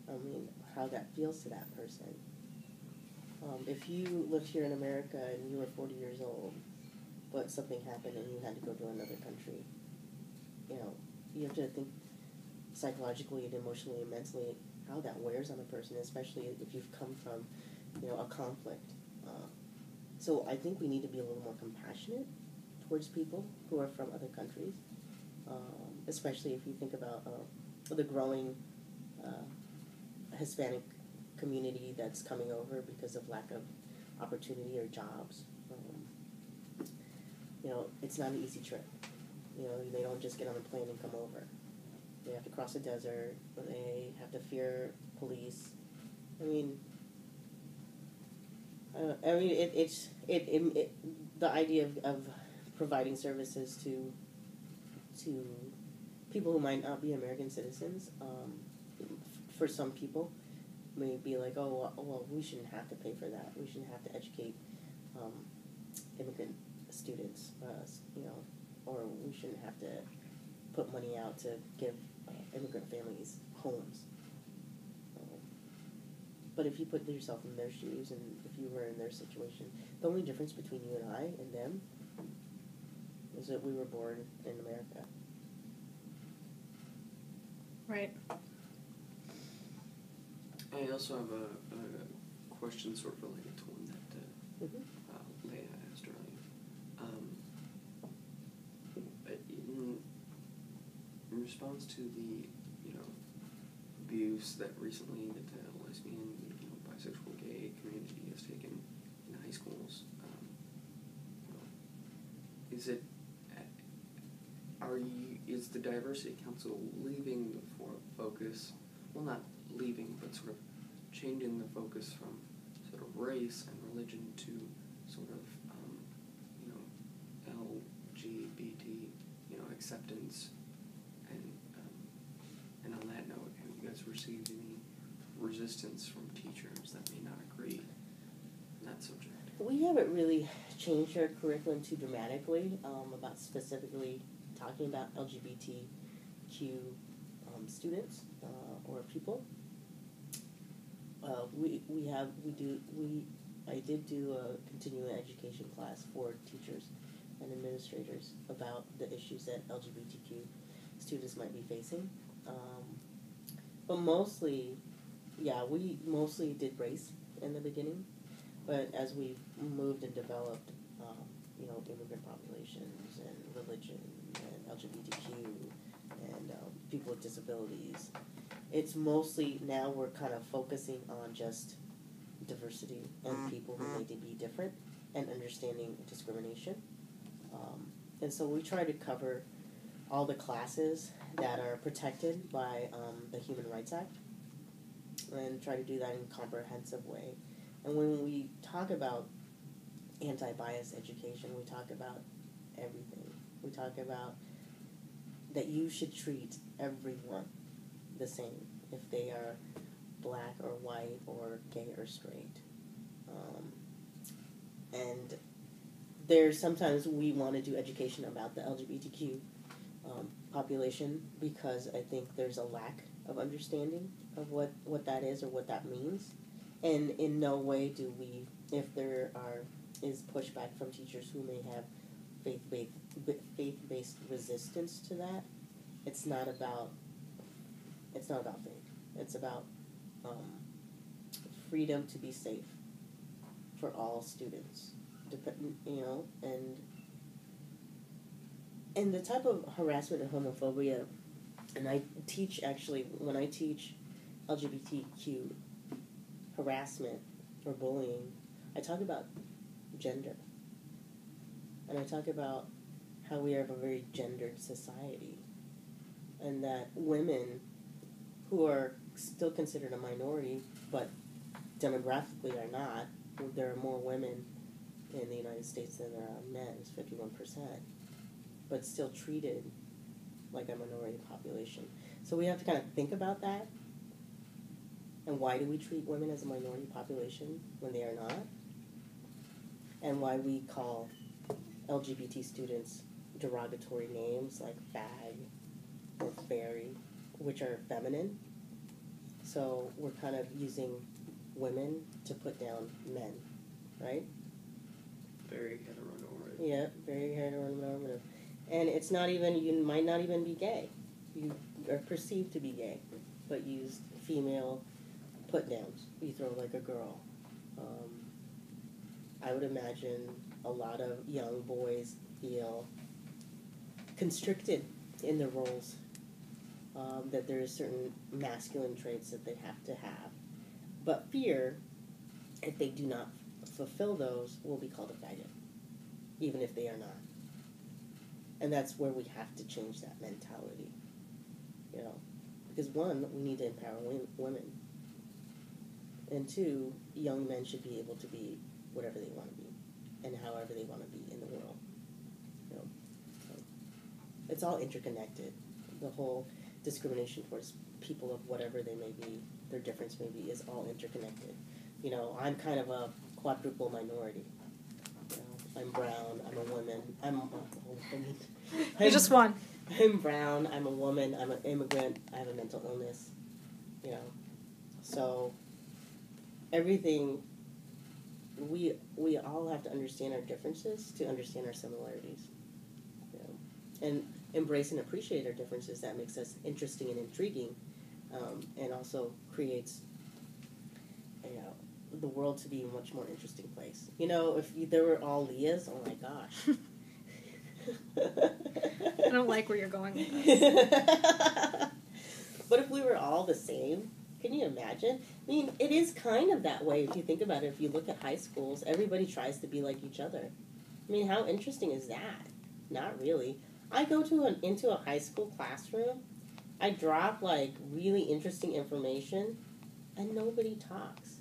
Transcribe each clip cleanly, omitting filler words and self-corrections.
I mean, how that feels to that person. If you lived here in America and you were 40 years old, but something happened and you had to go to another country, you know, you have to think psychologically and emotionally and mentally how that wears on a person, especially if you've come from, a conflict. So I think we need to be a little more compassionate towards people who are from other countries, especially if you think about the growing Hispanic community that's coming over because of lack of opportunity or jobs. It's not an easy trip. They don't just get on a plane and come over. They have to cross a desert. They have to fear police. The idea of providing services to people who might not be American citizens, for some people, may be like, oh, well, we shouldn't have to pay for that. We shouldn't have to educate immigrant students, or we shouldn't have to put money out to give immigrant families homes. But if you put yourself in their shoes, and if you were in their situation, the only difference between you and I and them is that we were born in America. Right. I also have a question sort of related to one that Leah asked earlier. In response to the abuse that recently the lesbian, bisexual, gay community has taken in high schools, is the Diversity Council leaving the focus? Well, not leaving, but sort of changing the focus from sort of race and religion to sort of LGBT acceptance, and on that note, have you guys received any resistance from teachers that may not agree on that subject? We haven't really changed our curriculum too dramatically about specifically talking about LGBTQ students or people. I did do a continuing education class for teachers and administrators about the issues that LGBTQ students might be facing. But mostly, we mostly did race in the beginning, but as we've moved and developed, immigrant populations and religion and LGBTQ and people with disabilities, it's mostly now we're kind of focusing on just diversity and people who need to be different and understanding discrimination. And so we try to cover all the classes that are protected by the Human Rights Act and try to do that in a comprehensive way. And when we talk about anti-bias education, we talk about everything. We talk about that you should treat everyone the same if they are black or white or gay or straight. And there's sometimes we want to do education about the LGBTQ population because I think there's a lack of understanding of what that is or what that means. And in no way do we, if there is pushback from teachers who may have faith-based resistance to that, it's not about faith. It's about freedom to be safe for all students, and the type of harassment and homophobia, and I teach when I teach LGBTQ harassment or bullying, I talk about gender, and I talk about how we have a very gendered society, and that women who are still considered a minority, but demographically are not. There are more women in the United States than there are men. It's 51%, but still treated like a minority population. So we have to kind of think about that. And why do we treat women as a minority population when they are not? And why we call LGBT students derogatory names like fag or fairy, which are feminine. So we're kind of using women to put down men, right? Very heteronormative. Yeah, very heteronormative. And it's not even, you might not even be gay. You are perceived to be gay, but use female put-downs. You throw like a girl. I would imagine a lot of young boys feel constricted in their roles, that there are certain masculine traits that they have to have. But fear, if they do not fulfill those, will be called a faggot, even if they are not. And that's where we have to change that mentality, you know. Because one, we need to empower women. And two, young men should be able to be whatever they want to be and however they want to be in the world. You know, so it's all interconnected. The whole discrimination towards people of whatever they may be, their difference may be, is all interconnected. You know, I'm kind of a quadruple minority. You know, I'm brown, I'm a woman, You're just one. I'm brown, I'm a woman, I'm an immigrant, I have a mental illness, you know. So everything, we all have to understand our differences to understand our similarities. You know? And embrace and appreciate our differences. That makes us interesting and intriguing, and also creates, you know, the world to be a much more interesting place. You know, if there were all Leahs, oh my gosh. I don't like where you're going with this. But if we were all the same, can you imagine? I mean, it is kind of that way if you think about it. If you look at high schools, everybody tries to be like each other. I mean, how interesting is that? Not really. I go into a high school classroom, I drop like really interesting information, and nobody talks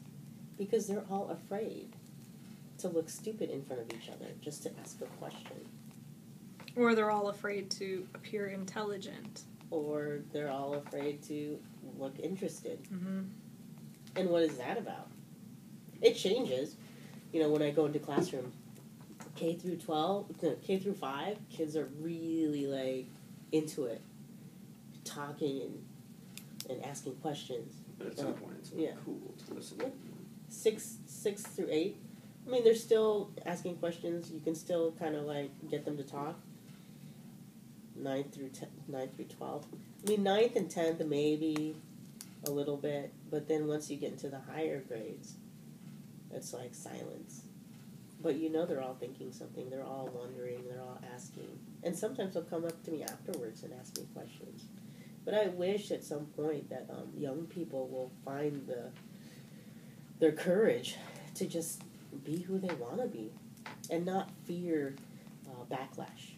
because they're all afraid to look stupid in front of each other just to ask a question. Or they're all afraid to appear intelligent. Or they're all afraid to look interested. Mm-hmm. And what is that about? It changes. You know, when I go into classroom, K through 5, kids are really, like, into it. Talking and asking questions. But at some point, it's cool to listen. Yeah. 6 through 8. I mean, they're still asking questions. You can still kind of, like, get them to talk. 9 through 12. I mean, 9th and 10th, maybe a little bit. But then once you get into the higher grades, it's like silence. But you know they're all thinking something. They're all wondering. They're all asking. And sometimes they'll come up to me afterwards and ask me questions. But I wish at some point that young people will find their courage to just be who they want to be and not fear backlash.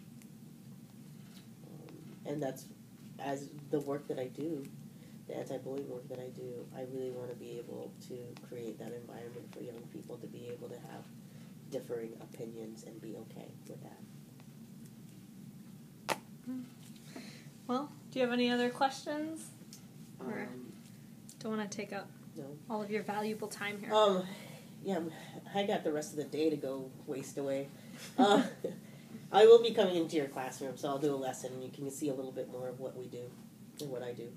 And that's, as the work that I do, the anti-bullying work that I do, I really want to be able to create that environment for young people to be able to have differing opinions and be okay with that. Well, do you have any other questions? Or don't want to take up all of your valuable time here. Yeah, I got the rest of the day to go waste away. I will be coming into your classroom, so I'll do a lesson and you can see a little bit more of what we do and what I do.